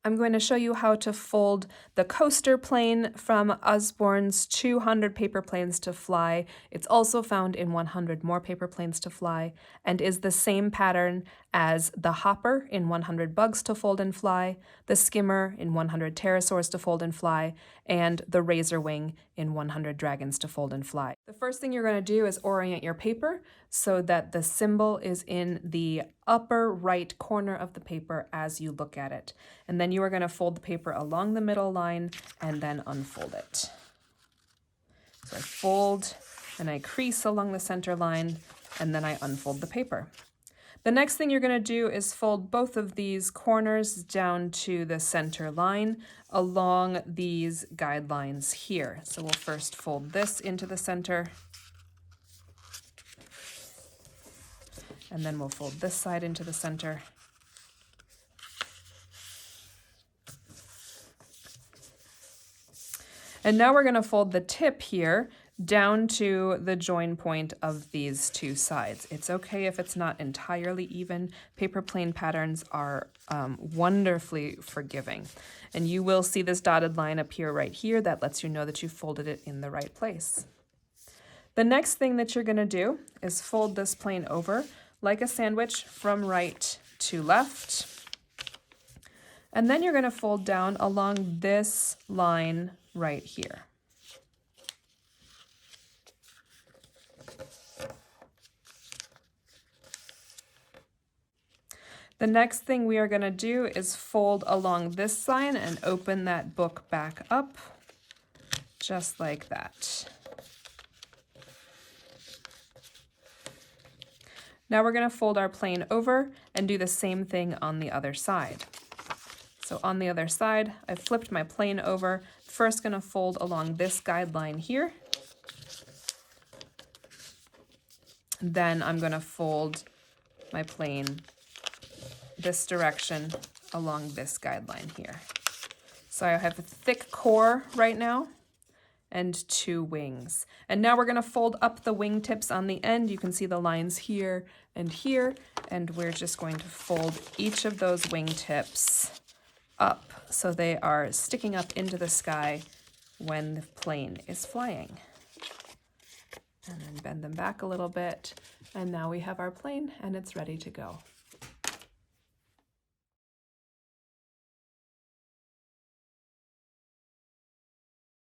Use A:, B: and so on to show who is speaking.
A: I'm going to show you how to fold the coaster plane from Usborne's 200 Paper Planes to Fly. It's also found in 100 More Paper Planes to Fly and is the same pattern as the hopper in 100 Bugs to Fold and Fly, the skimmer in 100 Pterosaurs to Fold and Fly, and the razor wing in 100 Dragons to Fold and Fly. The first thing you're going to do is orient your paper so that the symbol is in the upper right corner of the paper as you look at it. And then you are going to fold the paper along the middle line and then unfold it. So I fold and I crease along the center line and then I unfold the paper. The next thing you're going to do is fold both of these corners down to the center line along these guidelines here. So we'll first fold this into the center, and then we'll fold this side into the center. And now we're going to fold the tip here down to the join point of these two sides. It's okay if it's not entirely even. Paper plane patterns are wonderfully forgiving. And you will see this dotted line appear right here that lets you know that you folded it in the right place. The next thing that you're going to do is fold this plane over like a sandwich from right to left. And then you're going to fold down along this line right here. The next thing we are going to do is fold along this line and open that book back up, just like that. Now we're going to fold our plane over and do the same thing on the other side. So on the other side, I've flipped my plane over. First going to fold along this guideline here. Then I'm going to fold my plane this direction along this guideline here. So I have a thick core right now and two wings. And now we're going to fold up the wingtips on the end. You can see the lines here, and we're just going to fold each of those wingtips up so they are sticking up into the sky when the plane is flying. And then bend them back a little bit, and now we have our plane and it's ready to go.